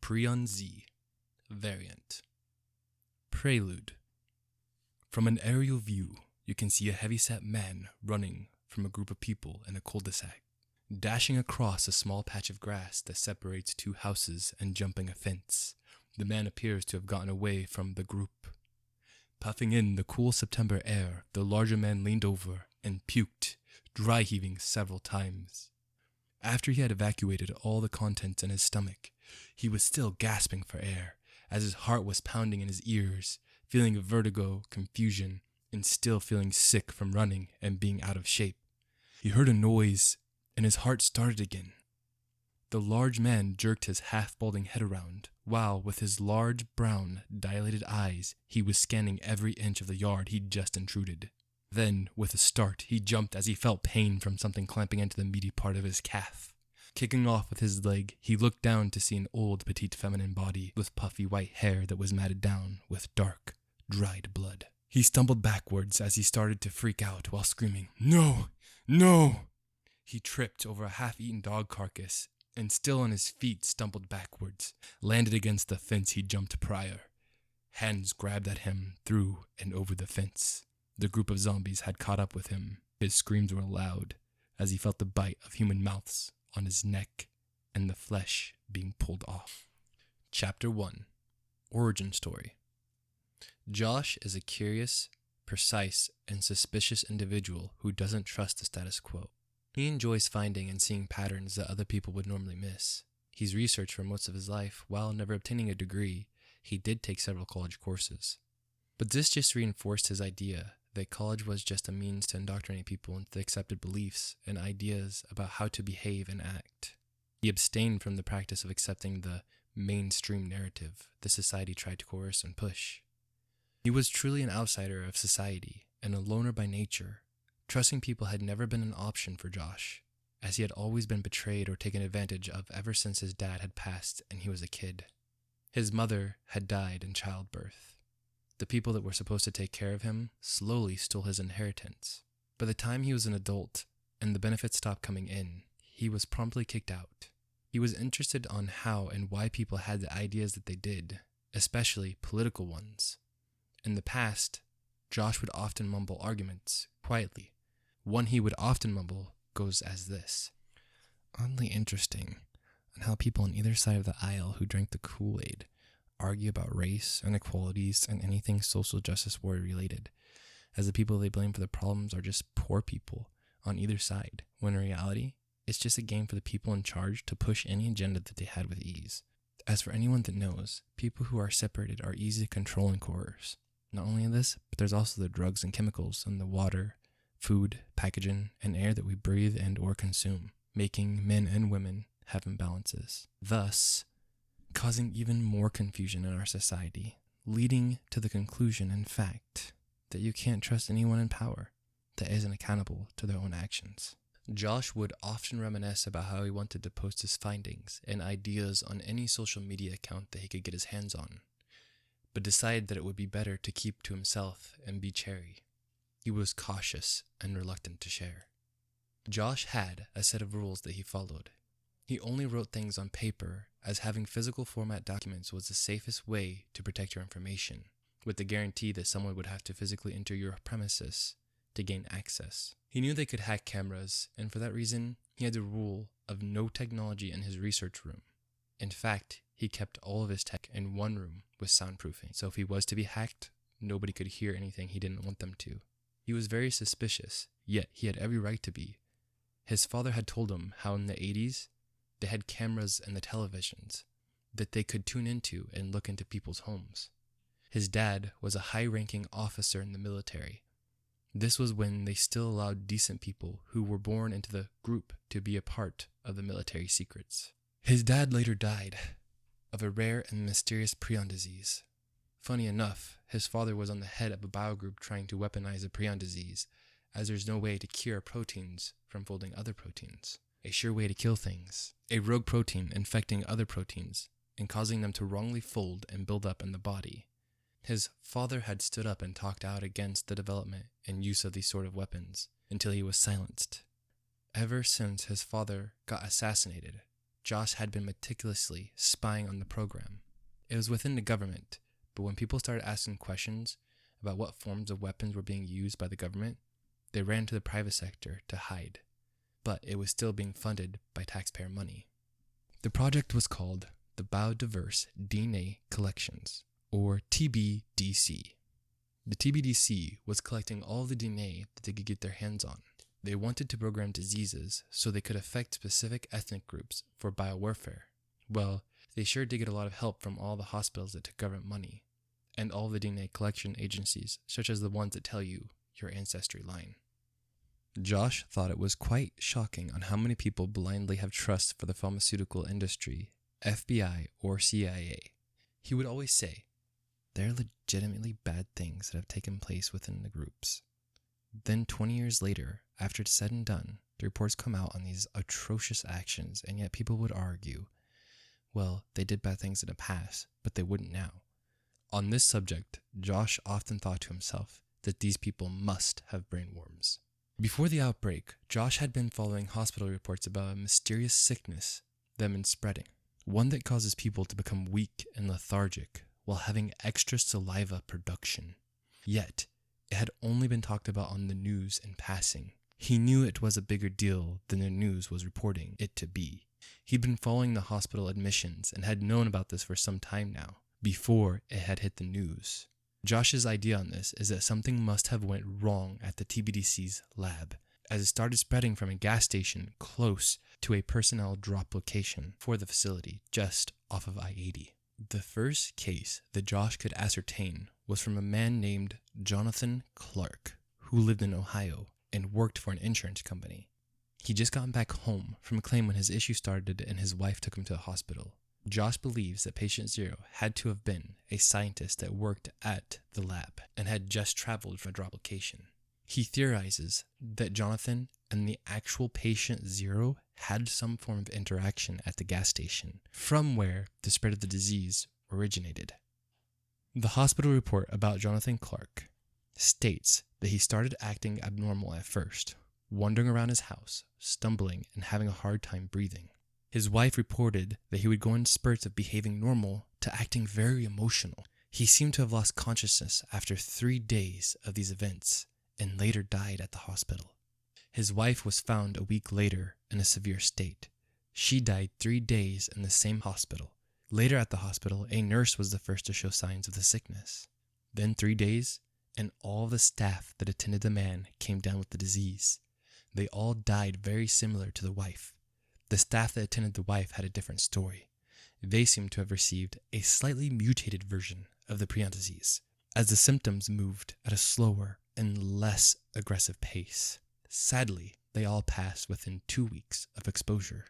Prion-Z Variant. Prelude. From an aerial view, you can see a heavy-set man running from a group of people in a cul-de-sac, dashing across a small patch of grass that separates two houses and jumping a fence. The man appears to have gotten away from the group. Puffing in the cool September air, the larger man leaned over and puked, dry heaving several times. After he had evacuated all the contents in his stomach, he was still gasping for air, as his heart was pounding in his ears, feeling vertigo, confusion, and still feeling sick from running and being out of shape. He heard a noise, and his heart started again. The large man jerked his half-balding head around, while with his large, brown, dilated eyes, he was scanning every inch of the yard he'd just intruded. Then, with a start, he jumped as he felt pain from something clamping into the meaty part of his calf. Kicking off with his leg, he looked down to see an old, petite feminine body with puffy white hair that was matted down with dark, dried blood. He stumbled backwards as he started to freak out while screaming, "No! No!" He tripped over a half-eaten dog carcass and still on his feet stumbled backwards, landed against the fence he jumped prior. Hands grabbed at him through and over the fence. The group of zombies had caught up with him. His screams were loud as he felt the bite of human mouths on his neck and the flesh being pulled off. Chapter 1. Origin Story. Josh is a curious, precise, and suspicious individual who doesn't trust the status quo. He enjoys finding and seeing patterns that other people would normally miss. He's researched for most of his life. While never obtaining a degree, he did take several college courses. But this just reinforced his idea that college was just a means to indoctrinate people into accepted beliefs and ideas about how to behave and act. He abstained from the practice of accepting the mainstream narrative the society tried to coerce and push. He was truly an outsider of society and a loner by nature. Trusting people had never been an option for Josh, as he had always been betrayed or taken advantage of ever since his dad had passed and he was a kid. His mother had died in childbirth. The people that were supposed to take care of him slowly stole his inheritance. By the time he was an adult and the benefits stopped coming in, he was promptly kicked out. He was interested on how and why people had the ideas that they did, especially political ones. In the past, Josh would often mumble arguments quietly. One he would often mumble goes as this: "Oddly interesting on how people on either side of the aisle who drank the Kool-Aid argue about race, inequalities, and anything social justice warrior related, as the people they blame for the problems are just poor people on either side, when in reality, it's just a game for the people in charge to push any agenda that they had with ease. As for anyone that knows, people who are separated are easy to control and coerce. Not only this, but there's also the drugs and chemicals in the water, food, packaging, and air that we breathe and or consume, making men and women have imbalances, thus causing even more confusion in our society, leading to the conclusion, in fact, that you can't trust anyone in power that isn't accountable to their own actions." Josh would often reminisce about how he wanted to post his findings and ideas on any social media account that he could get his hands on, but decided that it would be better to keep to himself and be chary. He was cautious and reluctant to share. Josh had a set of rules that he followed. He only wrote things on paper, as having physical format documents was the safest way to protect your information, with the guarantee that someone would have to physically enter your premises to gain access. He knew they could hack cameras, and for that reason, he had the rule of no technology in his research room. In fact, he kept all of his tech in one room with soundproofing, so if he was to be hacked, nobody could hear anything he didn't want them to. He was very suspicious, yet he had every right to be. His father had told him how in the 80s, they had cameras in the televisions that they could tune into and look into people's homes. His dad was a high-ranking officer in the military. This was when they still allowed decent people who were born into the group to be a part of the military secrets. His dad later died of a rare and mysterious prion disease. Funny enough, his father was on the head of a biogroup trying to weaponize the prion disease, as there's no way to cure proteins from folding other proteins. A sure way to kill things. A rogue protein infecting other proteins and causing them to wrongly fold and build up in the body. His father had stood up and talked out against the development and use of these sort of weapons until he was silenced. Ever since his father got assassinated, Josh had been meticulously spying on the program. It was within the government, but when people started asking questions about what forms of weapons were being used by the government, they ran to the private sector to hide. But it was still being funded by taxpayer money. The project was called the Biodiverse DNA Collections, or TBDC. The TBDC was collecting all the DNA that they could get their hands on. They wanted to program diseases so they could affect specific ethnic groups for biowarfare. Well, they sure did get a lot of help from all the hospitals that took government money, and all the DNA collection agencies, such as the ones that tell you your ancestry line. Josh thought it was quite shocking on how many people blindly have trust for the pharmaceutical industry, FBI, or CIA. He would always say, there are legitimately bad things that have taken place within the groups. Then 20 years later, after it's said and done, the reports come out on these atrocious actions, and yet people would argue, well, they did bad things in the past, but they wouldn't now. On this subject, Josh often thought to himself that these people must have brainworms. Before the outbreak, Josh had been following hospital reports about a mysterious sickness that had been spreading, one that causes people to become weak and lethargic while having extra saliva production. Yet, it had only been talked about on the news in passing. He knew it was a bigger deal than the news was reporting it to be. He'd been following the hospital admissions and had known about this for some time now, before it had hit the news. Josh's idea on this is that something must have went wrong at the TBDC's lab, as it started spreading from a gas station close to a personnel drop location for the facility just off of I-80. The first case that Josh could ascertain was from a man named Jonathan Clark, who lived in Ohio and worked for an insurance company. He'd just gotten back home from a claim when his issue started and his wife took him to the hospital. Josh believes that patient 0 had to have been a scientist that worked at the lab and had just traveled from a drop location. He theorizes that Jonathan and the actual patient 0 had some form of interaction at the gas station, from where the spread of the disease originated. The hospital report about Jonathan Clark states that he started acting abnormal at first, wandering around his house, stumbling, and having a hard time breathing. His wife reported that he would go in spurts of behaving normal to acting very emotional. He seemed to have lost consciousness after 3 days of these events and later died at the hospital. His wife was found a week later in a severe state. She died 3 days in the same hospital. Later at the hospital, a nurse was the first to show signs of the sickness. Then 3 days, and all the staff that attended the man came down with the disease. They all died very similar to the wife. The staff that attended the wife had a different story. They seemed to have received a slightly mutated version of the prion disease, as the symptoms moved at a slower and less aggressive pace. Sadly, they all passed within 2 weeks of exposure.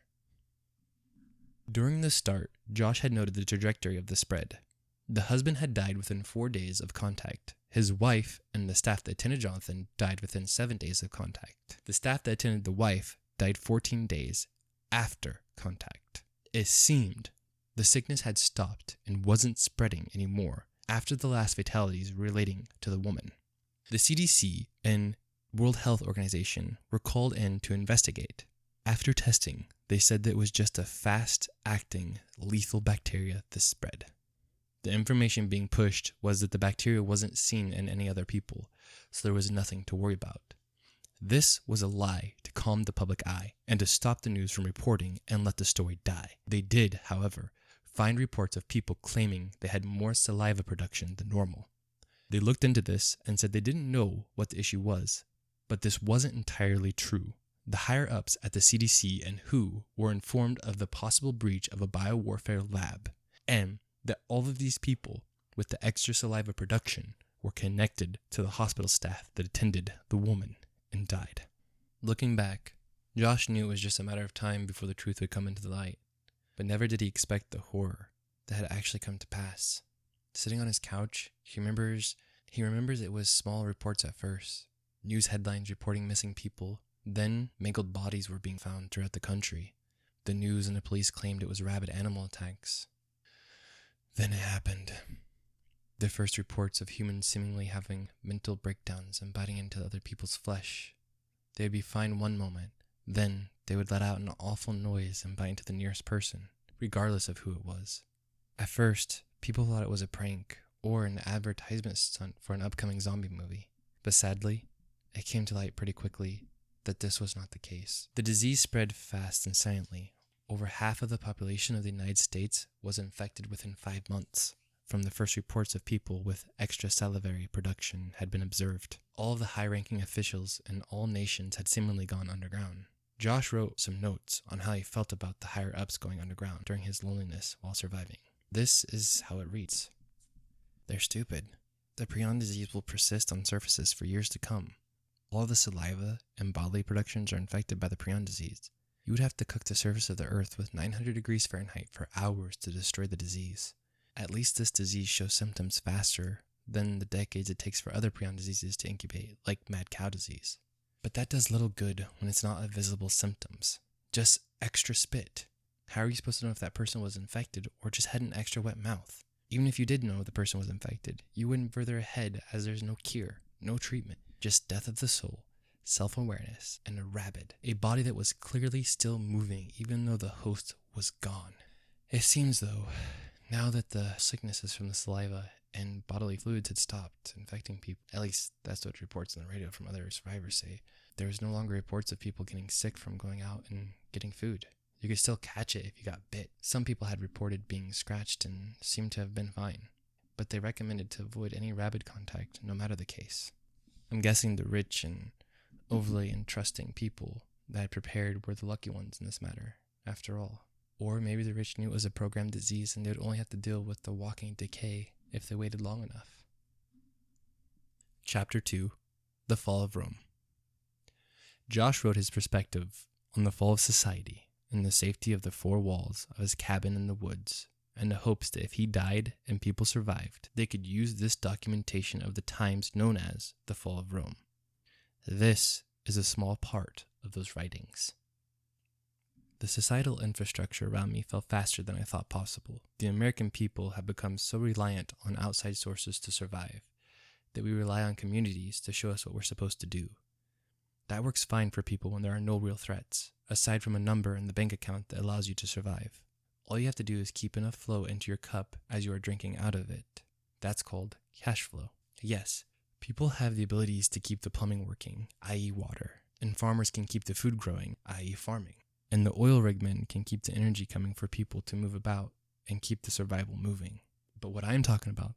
During the start, Josh had noted the trajectory of the spread. The husband had died within 4 days of contact. His wife and the staff that attended Jonathan died within 7 days of contact. The staff that attended the wife died 14 days after contact. It seemed the sickness had stopped and wasn't spreading anymore after the last fatalities relating to the woman. The CDC and World Health Organization were called in to investigate. After testing, they said that it was just a fast-acting, lethal bacteria that spread. The information being pushed was that the bacteria wasn't seen in any other people, so there was nothing to worry about. This was a lie to calm the public eye and to stop the news from reporting and let the story die. They did, however, find reports of people claiming they had more saliva production than normal. They looked into this and said they didn't know what the issue was, but this wasn't entirely true. The higher-ups at the CDC and WHO were informed of the possible breach of a biowarfare lab, and that all of these people with the extra saliva production were connected to the hospital staff that attended the woman and died. Looking back, Josh knew it was just a matter of time before the truth would come into the light, but never did he expect the horror that had actually come to pass. Sitting on his couch, he remembers it was small reports at first. News headlines reporting missing people. Then mangled bodies were being found throughout the country. The news and the police claimed it was rabid animal attacks. Then it happened. The first reports of humans seemingly having mental breakdowns and biting into other people's flesh. They would be fine one moment, Then they would let out an awful noise and bite into the nearest person, regardless of who it was. At first, people thought it was a prank or an advertisement stunt for an upcoming zombie movie. But sadly, it came to light pretty quickly that this was not the case. The disease spread fast and silently. Over half of the population of the United States was infected within 5 months from the first reports of people with extracellular production had been observed. All of the high-ranking officials in all nations had seemingly gone underground. Josh wrote some notes on how he felt about the higher-ups going underground during his loneliness while surviving. This is how it reads. They're stupid. The prion disease will persist on surfaces for years to come. All the saliva and bodily productions are infected by the prion disease. You would have to cook the surface of the earth with 900 degrees Fahrenheit for hours to destroy the disease. At least this disease shows symptoms faster than the decades it takes for other prion diseases to incubate, like mad cow disease. But that does little good when it's not visible symptoms. Just extra spit. How are you supposed to know if that person was infected or just had an extra wet mouth? Even if you did know the person was infected, you wouldn't further ahead as there's no cure, no treatment, just death of the soul, self-awareness, and a rabid, a body that was clearly still moving even though the host was gone. It seems though, now that the sicknesses from the saliva and bodily fluids had stopped infecting people, at least that's what reports on the radio from other survivors say, there was no longer reports of people getting sick from going out and getting food. You could still catch it if you got bit. Some people had reported being scratched and seemed to have been fine, but they recommended to avoid any rabid contact no matter the case. I'm guessing the rich and overly entrusting people that had prepared were the lucky ones in this matter, after all. Or maybe the rich knew it was a programmed disease and they would only have to deal with the walking decay if they waited long enough. Chapter 2. The Fall of Rome. Josh wrote his perspective on the fall of society in the safety of the four walls of his cabin in the woods, and the hopes that if he died and people survived, they could use this documentation of the times known as the fall of Rome. This is a small part of those writings. The societal infrastructure around me fell faster than I thought possible. The American people have become so reliant on outside sources to survive that we rely on communities to show us what we're supposed to do. That works fine for people when there are no real threats, aside from a number in the bank account that allows you to survive. All you have to do is keep enough flow into your cup as you are drinking out of it. That's called cash flow. Yes, people have the abilities to keep the plumbing working, i.e. water, and farmers can keep the food growing, i.e. farming. And the oil rig men can keep the energy coming for people to move about and keep the survival moving. But what I'm talking about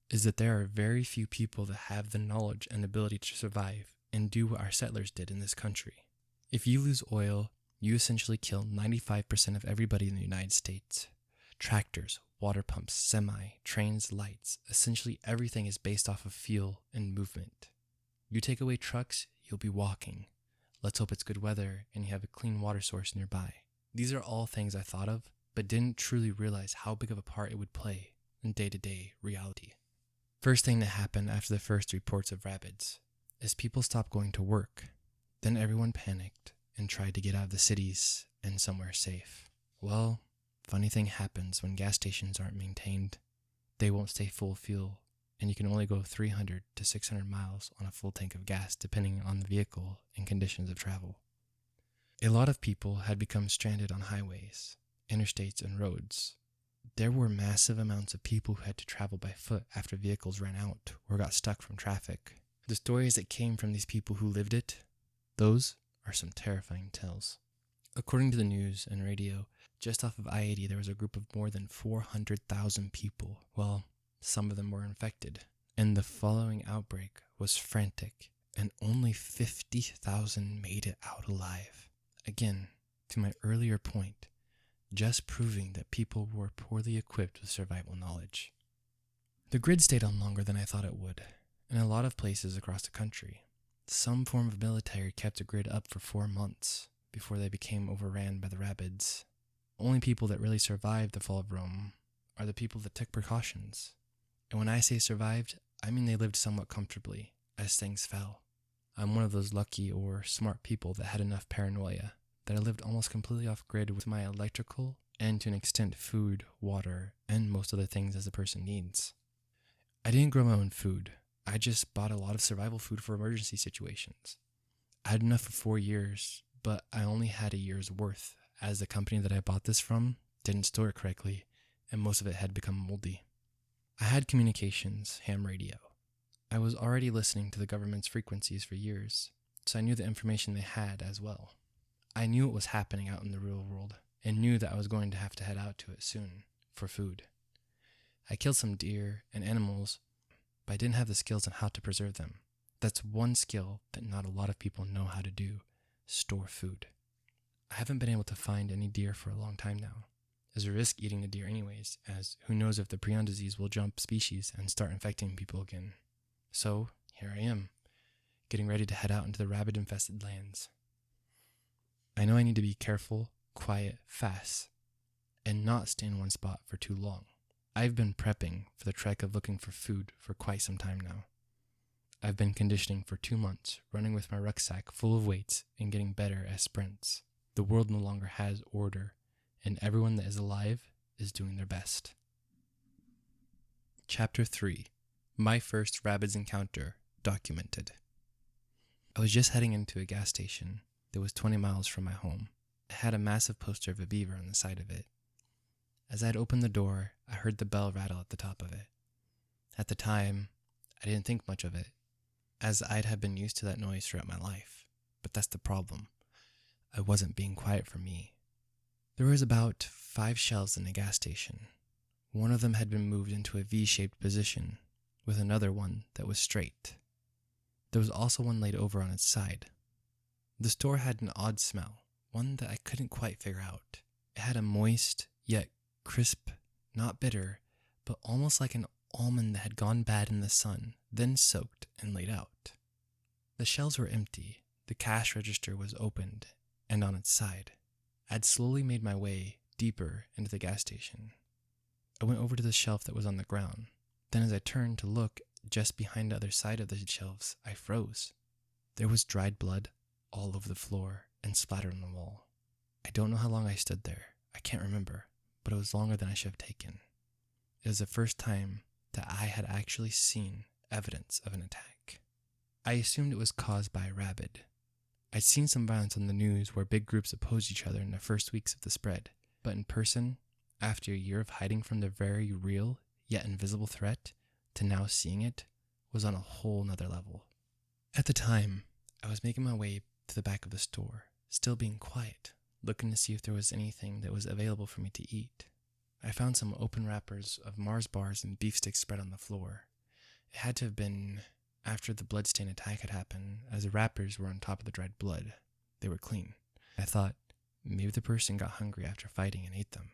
is that there are very few people that have the knowledge and ability to survive and do what our settlers did in this country. If you lose oil, you essentially kill 95% of everybody in the United States. Tractors, water pumps, semi, trains, lights, essentially everything is based off of fuel and movement. You take away trucks, you'll be walking. Let's hope it's good weather and you have a clean water source nearby. These are all things I thought of, but didn't truly realize how big of a part it would play in day-to-day reality. First thing that happened after the first reports of rapids is people stopped going to work. Then everyone panicked and tried to get out of the cities and somewhere safe. Well, funny thing happens when gas stations aren't maintained. They won't stay full of fuel, and you can only go 300 to 600 miles on a full tank of gas depending on the vehicle and conditions of travel. A lot of people had become stranded on highways, interstates, and roads. There were massive amounts of people who had to travel by foot after vehicles ran out or got stuck from traffic. The stories that came from these people who lived it, those are some terrifying tales. According to the news and radio, just off of I-80 there was a group of more than 400,000 people. Well, some of them were infected. And the following outbreak was frantic, and only 50,000 made it out alive. Again, to my earlier point, just proving that people were poorly equipped with survival knowledge. The grid stayed on longer than I thought it would. In a lot of places across the country, some form of military kept the grid up for 4 months before they became overran by the rapids. Only people that really survived the fall of Rome are the people that took precautions. And when I say survived, I mean they lived somewhat comfortably as things fell. I'm one of those lucky or smart people that had enough paranoia that I lived almost completely off grid with my electrical and to an extent food, water, and most other things as a person needs. I didn't grow my own food. I just bought a lot of survival food for emergency situations. I had enough for 4 years, but I only had a year's worth, as the company that I bought this from didn't store it correctly, and most of it had become moldy. I had communications, ham radio. I was already listening to the government's frequencies for years, so I knew the information they had as well. I knew what was happening out in the real world, and knew that I was going to have to head out to it soon, for food. I killed some deer and animals, but I didn't have the skills on how to preserve them. That's one skill that not a lot of people know how to do: store food. I haven't been able to find any deer for a long time now. There's a risk eating the deer anyways, as who knows if the prion disease will jump species and start infecting people again. So, here I am, getting ready to head out into the rabbit-infested lands. I know I need to be careful, quiet, fast, and not stay in one spot for too long. I've been prepping for the trek of looking for food for quite some time now. I've been conditioning for 2 months, running with my rucksack full of weights and getting better at sprints. The world no longer has order, and everyone that is alive is doing their best. Chapter 3. My first rabbits encounter documented. I was just heading into a gas station that was 20 miles from my home. It had a massive poster of a beaver on the side of it. As I had opened the door, I heard the bell rattle at the top of it. At the time, I didn't think much of it, as I'd have been used to that noise throughout my life. But that's the problem. I wasn't being quiet for me. There was about 5 shelves in the gas station. One of them had been moved into a V-shaped position, with another one that was straight. There was also one laid over on its side. The store had an odd smell, one that I couldn't quite figure out. It had a moist, yet crisp, not bitter, but almost like an almond that had gone bad in the sun, then soaked and laid out. The shelves were empty. The cash register was opened, and on its side. I'd slowly made my way deeper into the gas station. I went over to the shelf that was on the ground. Then as I turned to look just behind the other side of the shelves, I froze. There was dried blood all over the floor and splattered on the wall. I don't know how long I stood there. I can't remember, but it was longer than I should have taken. It was the first time that I had actually seen evidence of an attack. I assumed it was caused by a rabbit. I'd seen some violence on the news where big groups opposed each other in the first weeks of the spread, but in person, after a year of hiding from the very real yet invisible threat, to now seeing it, was on a whole nother level. At the time, I was making my way to the back of the store, still being quiet, looking to see if there was anything that was available for me to eat. I found some open wrappers of Mars bars and beef sticks spread on the floor. It had to have been after the bloodstain attack had happened, as the wrappers were on top of the dried blood. They were clean. I thought maybe the person got hungry after fighting and ate them.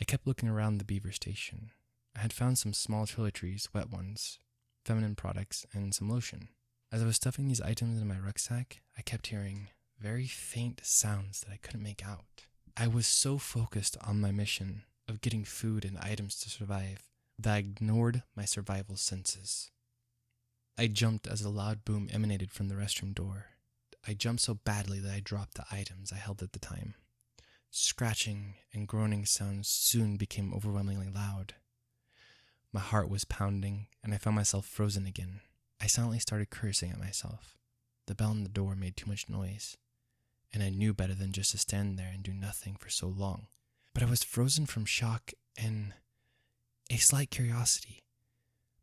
I kept looking around the beaver station. I had found some small toiletries, wet ones, feminine products, and some lotion. As I was stuffing these items in my rucksack, I kept hearing very faint sounds that I couldn't make out. I was so focused on my mission of getting food and items to survive that I ignored my survival senses. I jumped as a loud boom emanated from the restroom door. I jumped so badly that I dropped the items I held at the time. Scratching and groaning sounds soon became overwhelmingly loud. My heart was pounding, and I found myself frozen again. I silently started cursing at myself. The bell on the door made too much noise, and I knew better than just to stand there and do nothing for so long. But I was frozen from shock and a slight curiosity.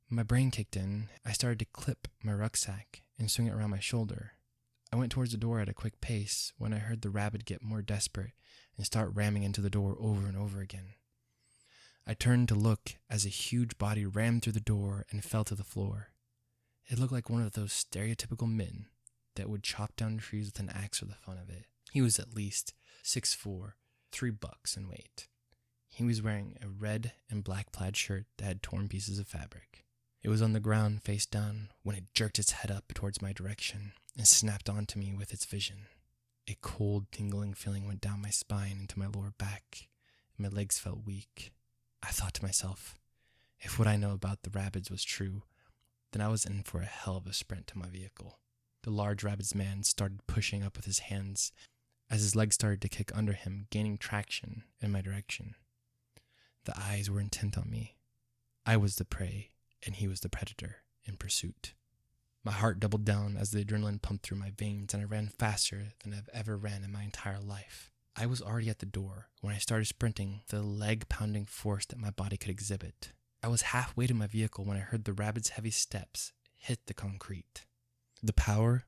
My brain kicked in. I started to clip my rucksack and swing it around my shoulder. I went towards the door at a quick pace when I heard the rabbit get more desperate and start ramming into the door over and over again. I turned to look as a huge body rammed through the door and fell to the floor. It looked like one of those stereotypical men that would chop down trees with an axe for the fun of it. He was at least 6'4", $3 in weight. He was wearing a red and black plaid shirt that had torn pieces of fabric. It was on the ground face down when it jerked its head up towards my direction and snapped onto me with its vision. A cold, tingling feeling went down my spine into my lower back, and my legs felt weak. I thought to myself, if what I know about the rabbits was true, then I was in for a hell of a sprint to my vehicle. The large rabbits man started pushing up with his hands as his legs started to kick under him, gaining traction in my direction. The eyes were intent on me. I was the prey, and he was the predator in pursuit. My heart doubled down as the adrenaline pumped through my veins, and I ran faster than I've ever ran in my entire life. I was already at the door when I started sprinting with the leg-pounding force that my body could exhibit. I was halfway to my vehicle when I heard the rabbit's heavy steps hit the concrete. The power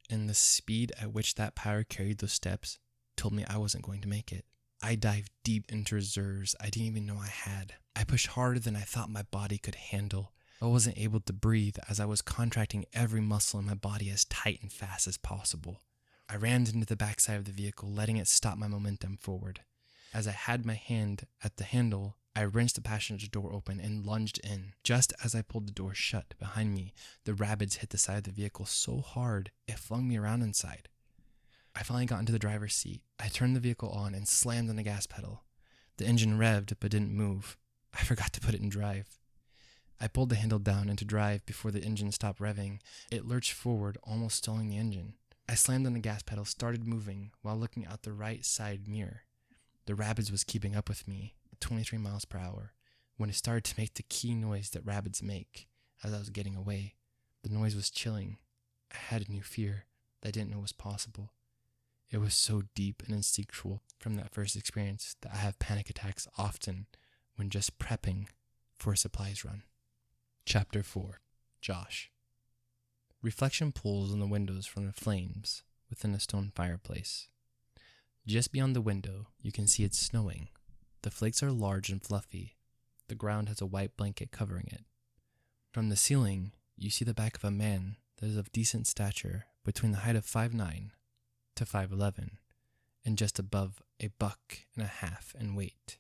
and the speed at which that power carried those steps told me I wasn't going to make it. I dived deep into reserves I didn't even know I had. I pushed harder than I thought my body could handle. I wasn't able to breathe as I was contracting every muscle in my body as tight and fast as possible. I rammed into the backside of the vehicle, letting it stop my momentum forward. As I had my hand at the handle, I wrenched the passenger door open and lunged in. Just as I pulled the door shut behind me, the rabbits hit the side of the vehicle so hard it flung me around inside. I finally got into the driver's seat. I turned the vehicle on and slammed on the gas pedal. The engine revved but didn't move. I forgot to put it in drive. I pulled the handle down into drive before the engine stopped revving. It lurched forward, almost stalling the engine. I slammed on the gas pedal, started moving while looking out the right side mirror. The rabbits was keeping up with me at 23 miles per hour when it started to make the key noise that rabbits make as I was getting away. The noise was chilling. I had a new fear that I didn't know was possible. It was so deep and instinctual from that first experience that I have panic attacks often when just prepping for a supplies run. Chapter 4. Josh. Reflection pools on the windows from the flames within a stone fireplace. Just beyond the window, you can see it's snowing. The flakes are large and fluffy. The ground has a white blanket covering it. From the ceiling, you see the back of a man that is of decent stature, between the height of 5'9" to 5'11", and just above a $1.50 in weight.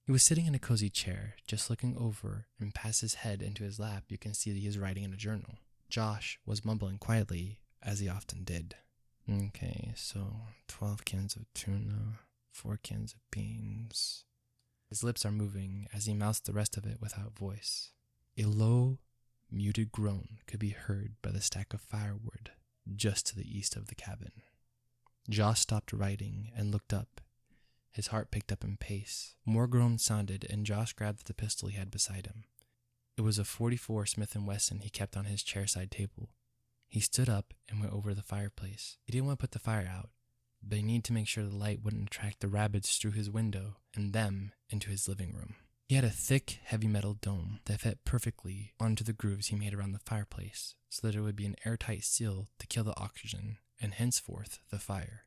He was sitting in a cozy chair, just looking over, and past his head into his lap, you can see that he is writing in a journal. Josh was mumbling quietly, as he often did. Okay, so 12 cans of tuna, 4 cans of beans. His lips are moving as he mouths the rest of it without voice. A low, muted groan could be heard by the stack of firewood just to the east of the cabin. Josh stopped writing and looked up. His heart picked up in pace. More groans sounded, and Josh grabbed the pistol he had beside him. It was a .44 Smith & Wesson he kept on his chairside table. He stood up and went over to the fireplace. He didn't want to put the fire out, but he needed to make sure the light wouldn't attract the rabbits through his window and them into his living room. He had a thick, heavy metal dome that fit perfectly onto the grooves he made around the fireplace so that it would be an airtight seal to kill the oxygen and henceforth the fire.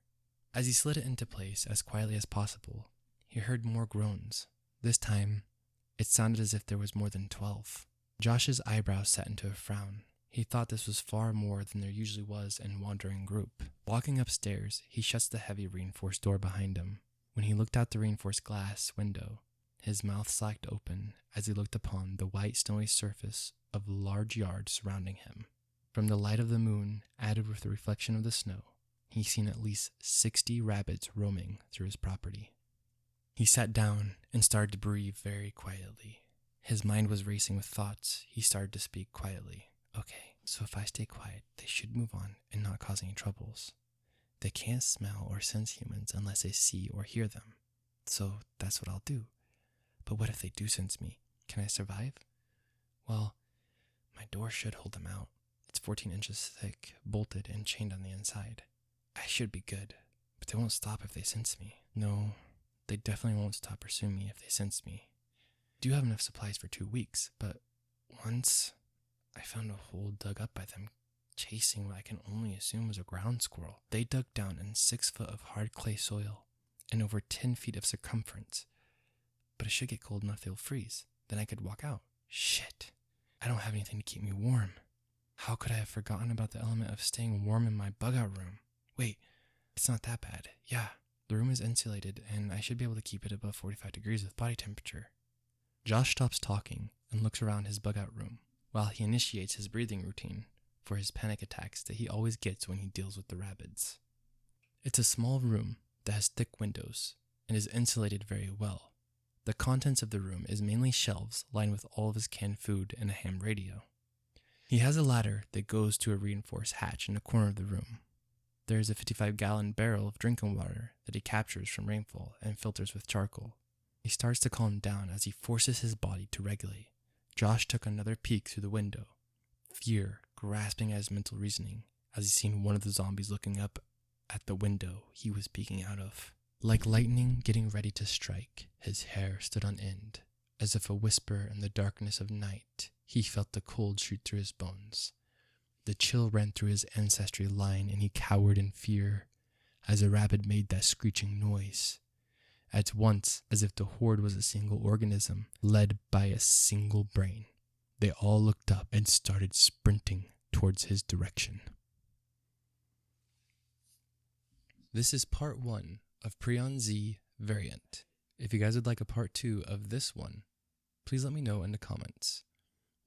As he slid it into place as quietly as possible, he heard more groans. This time, it sounded as if there was more than 12. Josh's eyebrows set into a frown. He thought this was far more than there usually was in a wandering group. Walking upstairs, he shuts the heavy reinforced door behind him. When he looked out the reinforced glass window, his mouth slacked open as he looked upon the white snowy surface of the large yard surrounding him. From the light of the moon, added with the reflection of the snow, he seen at least 60 rabbits roaming through his property. He sat down and started to breathe very quietly. His mind was racing with thoughts. He started to speak quietly. Okay, so if I stay quiet, they should move on and not cause any troubles. They can't smell or sense humans unless they see or hear them. So that's what I'll do. But what if they do sense me? Can I survive? Well, my door should hold them out. It's 14 inches thick, bolted and chained on the inside. I should be good, but they won't stop if they sense me. No, they definitely won't stop pursuing me if they sense me. I do have enough supplies for 2 weeks, but once I found a hole dug up by them, chasing what I can only assume was a ground squirrel. They dug down in 6 foot of hard clay soil and over 10 feet of circumference. But it should get cold enough they'll freeze. Then I could walk out. Shit. I don't have anything to keep me warm. How could I have forgotten about the element of staying warm in my bug-out room? Wait, it's not that bad. Yeah, the room is insulated and I should be able to keep it above 45 degrees with body temperature. Josh stops talking and looks around his bug-out room while he initiates his breathing routine for his panic attacks that he always gets when he deals with the rabbits. It's a small room that has thick windows and is insulated very well. The contents of the room is mainly shelves lined with all of his canned food and a ham radio. He has a ladder that goes to a reinforced hatch in the corner of the room. There is a 55-gallon barrel of drinking water that he captures from rainfall and filters with charcoal. He starts to calm down as he forces his body to regulate. Josh took another peek through the window. Fear grasping at his mental reasoning as he seen one of the zombies looking up at the window he was peeking out of. Like lightning getting ready to strike, his hair stood on end. As if a whisper in the darkness of night, he felt the cold shoot through his bones. The chill ran through his ancestry line, and he cowered in fear as a rabbit made that screeching noise. At once, as if the horde was a single organism, led by a single brain, they all looked up and started sprinting towards his direction. This is part 1 of Prion-Z Variant. If you guys would like a part 2 of this one, please let me know in the comments.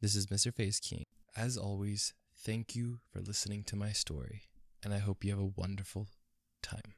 This is Mr. Face King. As always, thank you for listening to my story, and I hope you have a wonderful time.